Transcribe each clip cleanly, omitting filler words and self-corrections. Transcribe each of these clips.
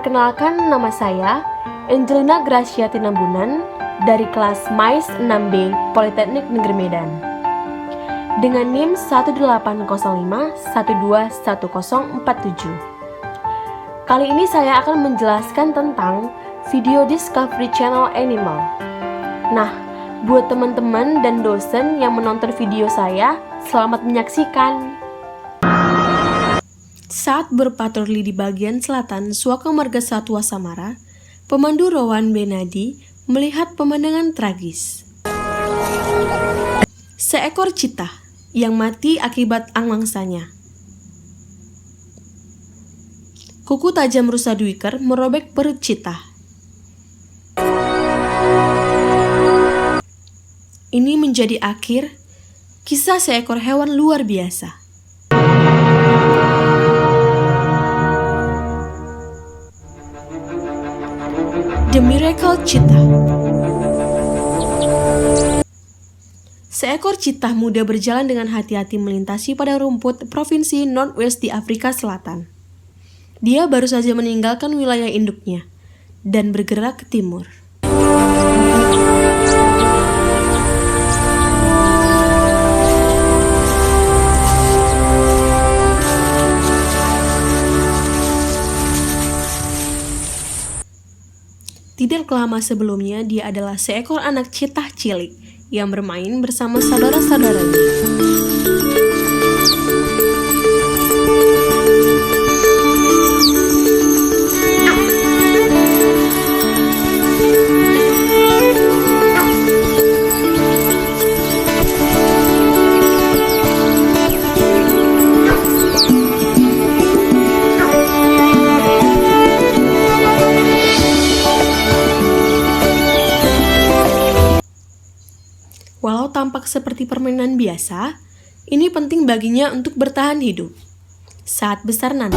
Perkenalkan, nama saya Angelina Gracia Tinambunan dari kelas MAIS 6B Politeknik Negeri Medan dengan NIM 18051211047. Kali ini saya akan menjelaskan tentang video Discovery Channel Animal. Nah, buat teman-teman dan dosen yang menonton video saya, selamat menyaksikan. Saat berpatroli di bagian selatan Suaka Marga Satwa Samara, pemandu Rowan Benadi melihat pemandangan tragis. Seekor citah yang mati akibat angmangsanya. Kuku tajam rusa duiker merobek perut citah. Ini menjadi akhir kisah seekor hewan luar biasa. The Miracle Cheetah. Seekor citah muda berjalan dengan hati-hati melintasi padang rumput provinsi Northwest di Afrika Selatan. Dia baru saja meninggalkan wilayah induknya dan bergerak ke timur. Tidak lama sebelumnya, dia adalah seekor anak citah cilik yang bermain bersama saudara-saudaranya. Walau tampak seperti permainan biasa, ini penting baginya untuk bertahan hidup saat besar nanti.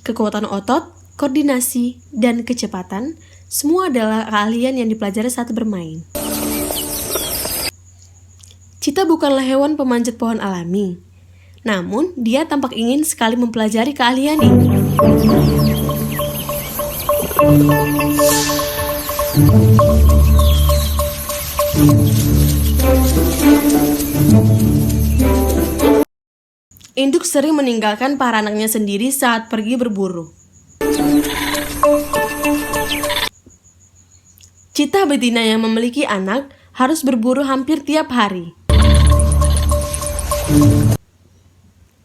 Kekuatan otot, koordinasi, dan kecepatan semua adalah keahlian yang dipelajari saat bermain. Citah bukanlah hewan pemanjat pohon alami, namun dia tampak ingin sekali mempelajari keahlian ini. Induk sering meninggalkan para anaknya sendiri saat pergi berburu. Citah betina yang memiliki anak harus berburu hampir tiap hari.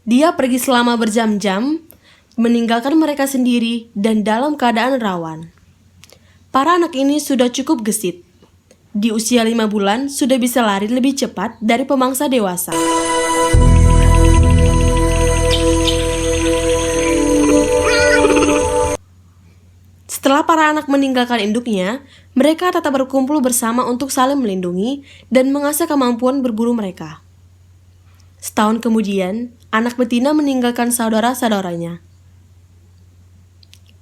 Dia pergi selama berjam-jam, meninggalkan mereka sendiri dan dalam keadaan rawan. Para anak ini sudah cukup gesit. Di usia 5 bulan sudah bisa lari lebih cepat dari pemangsa dewasa. Setelah para anak meninggalkan induknya, mereka tetap berkumpul bersama untuk saling melindungi dan mengasah kemampuan berburu mereka. Setahun kemudian, anak betina meninggalkan saudara-saudaranya.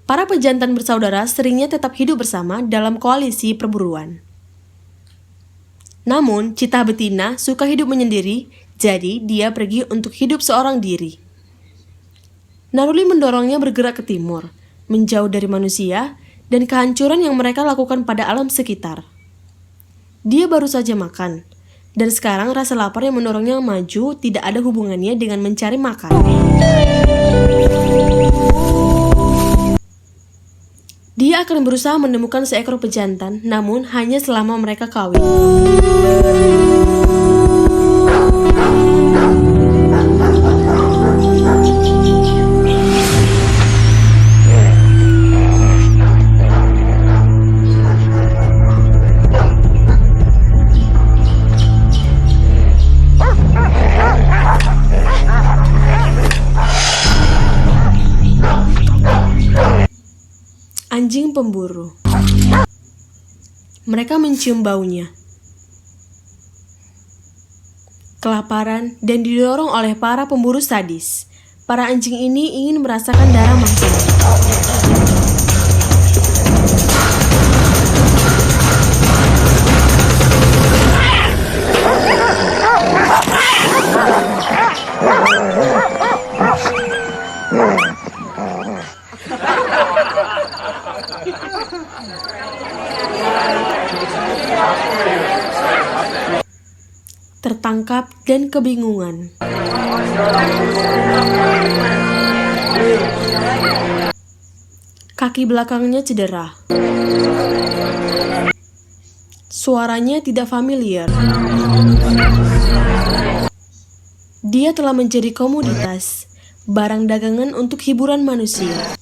Para pejantan bersaudara seringnya tetap hidup bersama dalam koalisi perburuan. Namun, citah betina suka hidup menyendiri, jadi dia pergi untuk hidup seorang diri. Naruli mendorongnya bergerak ke timur, menjauh dari manusia dan kehancuran yang mereka lakukan pada alam sekitar. Dia baru saja makan, dan sekarang rasa lapar yang mendorongnya maju tidak ada hubungannya dengan mencari makan. Dia akan berusaha menemukan seekor pejantan, namun hanya selama mereka kawin. Anjing pemburu. Mereka mencium baunya. Kelaparan dan didorong oleh para pemburu sadis. Para anjing ini ingin merasakan darah mangsanya. tertangkap dan kebingungan. Kaki belakangnya cedera. Suaranya tidak familiar. Dia telah menjadi komoditas, barang dagangan untuk hiburan manusia.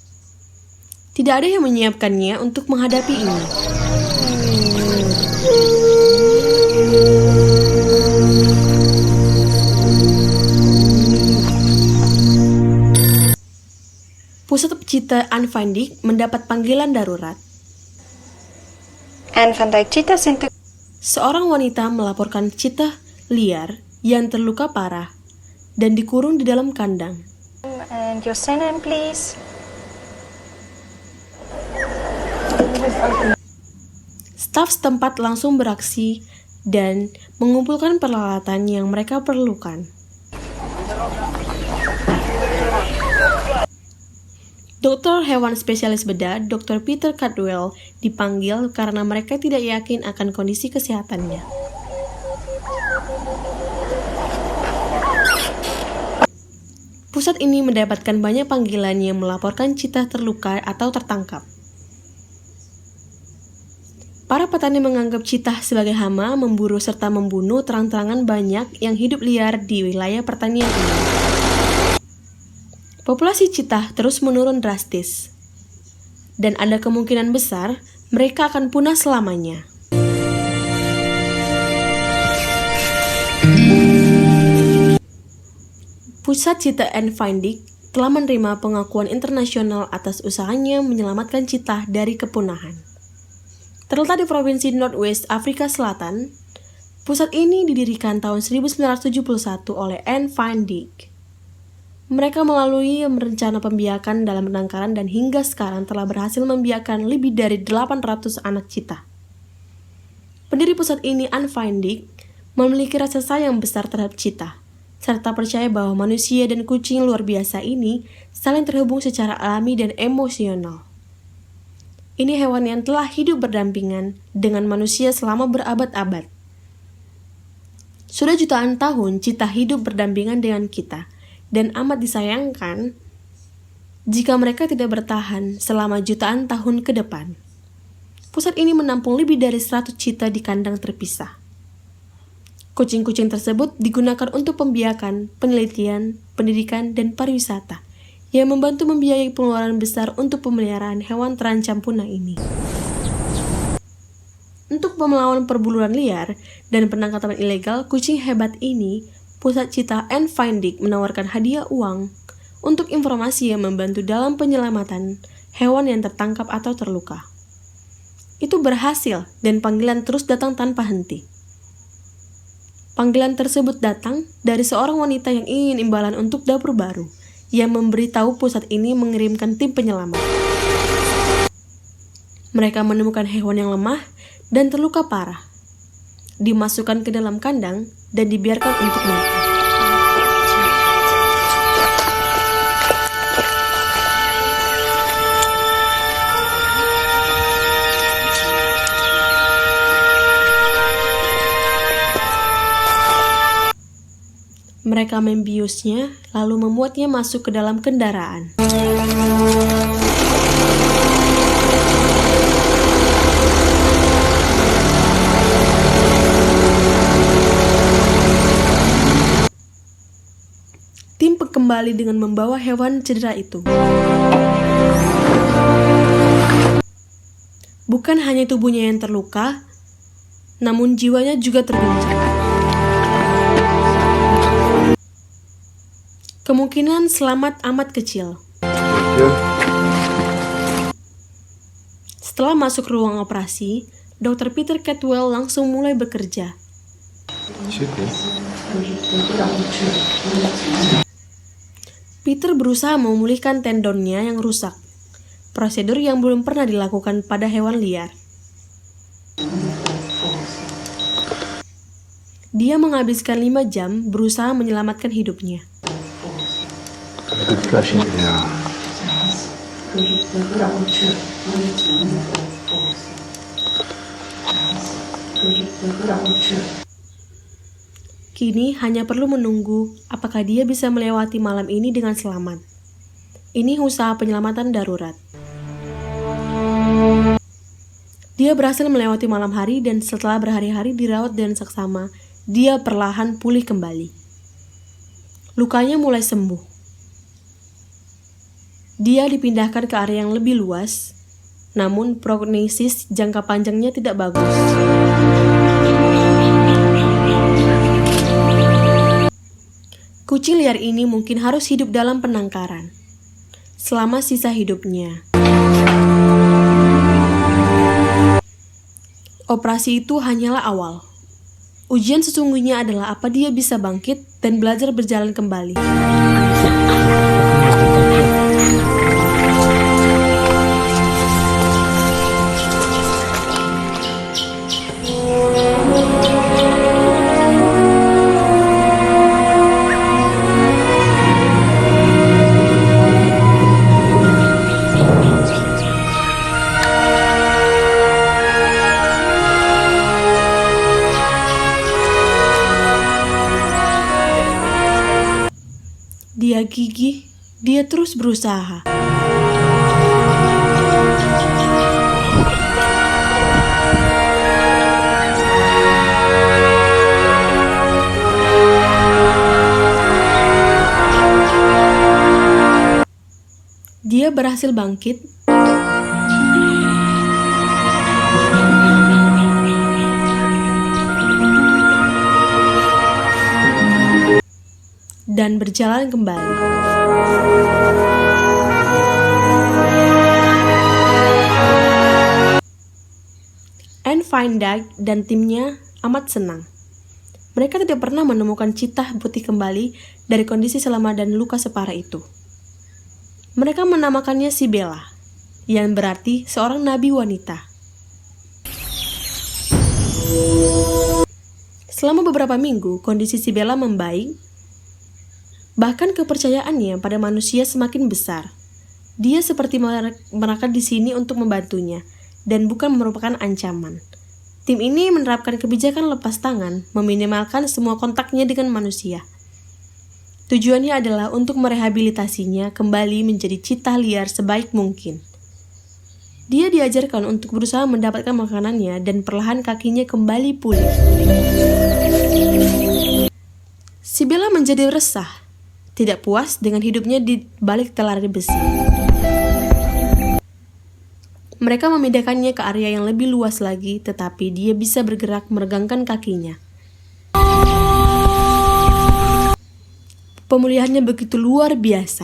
Tidak ada yang menyiapkannya untuk menghadapi ini. Pusat Cheetah Anne van Dyck mendapat panggilan darurat. Anne van Dyck Cheetah Center. Seorang wanita melaporkan cheetah liar yang terluka parah dan dikurung di dalam kandang. And your surname, please. Staf setempat langsung beraksi dan mengumpulkan peralatan yang mereka perlukan. Dokter hewan spesialis bedah, Dr. Peter Caldwell, dipanggil karena mereka tidak yakin akan kondisi kesehatannya. Pusat ini mendapatkan banyak panggilan yang melaporkan cheetah terluka atau tertangkap. Para petani menganggap cheetah sebagai hama, memburu serta membunuh terang-terangan banyak yang hidup liar di wilayah pertanian ini. Populasi cheetah terus menurun drastis, dan ada kemungkinan besar mereka akan punah selamanya. Pusat Cheetah Anne van Dyck telah menerima pengakuan internasional atas usahanya menyelamatkan cheetah dari kepunahan. Terletak di Provinsi Northwest Afrika Selatan, pusat ini didirikan tahun 1971 oleh Anne van Dyck. Mereka melalui rencana pembiakan dalam penangkaran dan hingga sekarang telah berhasil membiakan lebih dari 800 anak cheetah. Pendiri pusat ini, Anne van Dyck, memiliki rasa sayang besar terhadap cheetah, serta percaya bahwa manusia dan kucing luar biasa ini saling terhubung secara alami dan emosional. Ini hewan yang telah hidup berdampingan dengan manusia selama berabad-abad. Sudah jutaan tahun cheetah hidup berdampingan dengan kita, dan amat disayangkan jika mereka tidak bertahan selama jutaan tahun ke depan. Pusat ini menampung lebih dari 100 cheetah di kandang terpisah. Kucing-kucing tersebut digunakan untuk pembiakan, penelitian, pendidikan, dan pariwisata, yang membantu membiayai pengeluaran besar untuk pemeliharaan hewan terancam punah ini. Untuk melawan perburuan liar dan penangkapan ilegal kucing hebat ini, Pusat Cheetah Anne van Dyck menawarkan hadiah uang untuk informasi yang membantu dalam penyelamatan hewan yang tertangkap atau terluka. Itu berhasil dan panggilan terus datang tanpa henti. Panggilan tersebut datang dari seorang wanita yang ingin imbalan untuk dapur baru, yang memberitahu pusat ini mengirimkan tim penyelamat. Mereka menemukan hewan yang lemah dan terluka parah, dimasukkan ke dalam kandang dan dibiarkan untuk mati. Mereka membiusnya, lalu membuatnya masuk ke dalam kendaraan. Tim kembali dengan membawa hewan cedera itu. Bukan hanya tubuhnya yang terluka, namun jiwanya juga terguncang. Kemungkinan selamat amat kecil. Setelah masuk ruang operasi, Dr. Peter Caldwell langsung mulai bekerja. Peter berusaha memulihkan tendonnya yang rusak, prosedur yang belum pernah dilakukan pada hewan liar. Dia menghabiskan 5 jam berusaha menyelamatkan hidupnya. Kini hanya perlu menunggu apakah dia bisa melewati malam ini dengan selamat. Ini usaha penyelamatan darurat. Dia berhasil melewati malam hari dan setelah berhari-hari dirawat dengan seksama, dia perlahan pulih kembali. Lukanya mulai sembuh. Dia dipindahkan ke area yang lebih luas, namun prognosis jangka panjangnya tidak bagus. Kucing liar ini mungkin harus hidup dalam penangkaran selama sisa hidupnya. Operasi itu hanyalah awal. Ujian sesungguhnya adalah apa dia bisa bangkit dan belajar berjalan kembali. Dia gigih, dia terus berusaha. Dia berhasil bangkit. Dan berjalan kembali. Anne Feindag dan timnya amat senang. Mereka tidak pernah menemukan Cheetah putih kembali dari kondisi selama dan luka separah itu. Mereka menamakannya si Bella, yang berarti seorang nabi wanita. Selama beberapa minggu, kondisi si Bella membaik. Bahkan kepercayaannya pada manusia semakin besar. Dia seperti mereka di sini untuk membantunya, dan bukan merupakan ancaman. Tim ini menerapkan kebijakan lepas tangan, meminimalkan semua kontaknya dengan manusia. Tujuannya adalah untuk merehabilitasinya kembali menjadi cheetah liar sebaik mungkin. Dia diajarkan untuk berusaha mendapatkan makanannya dan perlahan kakinya kembali pulih. Si Bella menjadi resah. Tidak puas dengan hidupnya di balik telar besi. Mereka memindahkannya ke area yang lebih luas lagi, tetapi dia bisa bergerak meregangkan kakinya. Pemulihannya begitu luar biasa.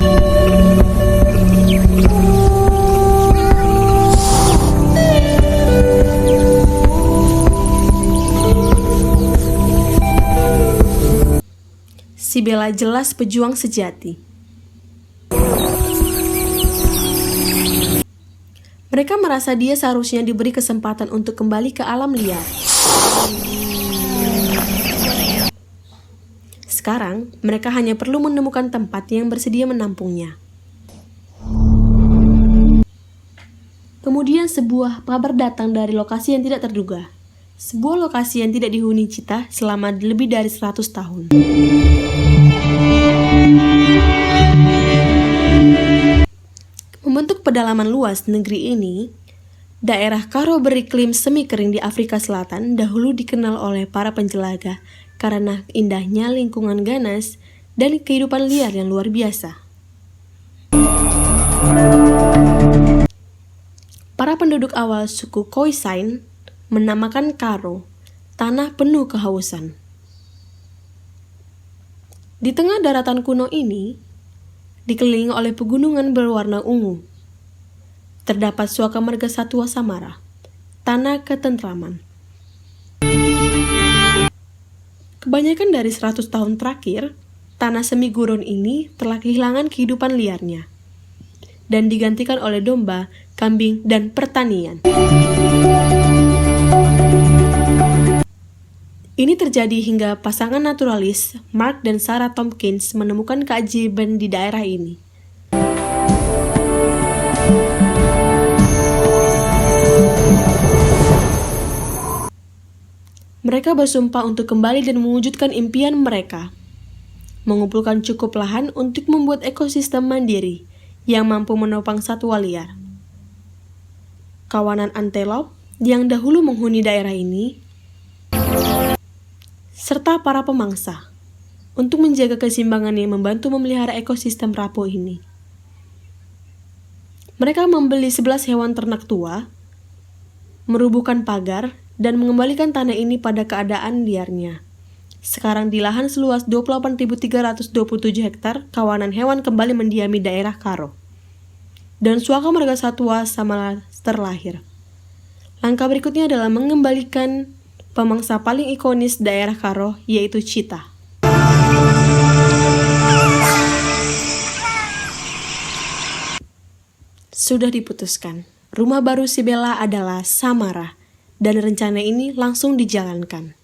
Si Bella jelas pejuang sejati. Mereka merasa dia seharusnya diberi kesempatan untuk kembali ke alam liar. Sekarang, mereka hanya perlu menemukan tempat yang bersedia menampungnya. Kemudian sebuah kabar datang dari lokasi yang tidak terduga. Sebuah lokasi yang tidak dihuni cheetah selama lebih dari 100 tahun. Membentuk pedalaman luas negeri ini, daerah Karo beriklim semi kering di Afrika Selatan dahulu dikenal oleh para penjelaga karena indahnya lingkungan ganas dan kehidupan liar yang luar biasa. Para penduduk awal suku Khoisan menamakan Karo, tanah penuh kehausan. Di tengah daratan kuno ini, dikelilingi oleh pegunungan berwarna ungu, terdapat suaka marga satwa Samara, tanah ketentraman. Kebanyakan dari 100 tahun terakhir, tanah semi gurun ini telah kehilangan kehidupan liarnya, dan digantikan oleh domba, kambing, dan pertanian. Ini terjadi hingga pasangan naturalis Mark dan Sarah Tompkins menemukan keajaiban di daerah ini. Mereka bersumpah untuk kembali dan mewujudkan impian mereka, mengumpulkan cukup lahan untuk membuat ekosistem mandiri yang mampu menopang satwa liar. Kawanan antelop yang dahulu menghuni daerah ini, serta para pemangsa, untuk menjaga keseimbangan yang membantu memelihara ekosistem rapuh ini. Mereka membeli 11 hewan ternak tua, merubuhkan pagar, dan mengembalikan tanah ini pada keadaan liarnya. Sekarang di lahan seluas 28.327 hektar, kawanan hewan kembali mendiami daerah Karo. Dan suaka marga satwa sama terlahir. Langkah berikutnya adalah mengembalikan pemangsa paling ikonis daerah Karo, yaitu cheetah. Sudah diputuskan, rumah baru si Bella adalah Samara, dan rencana ini langsung dijalankan.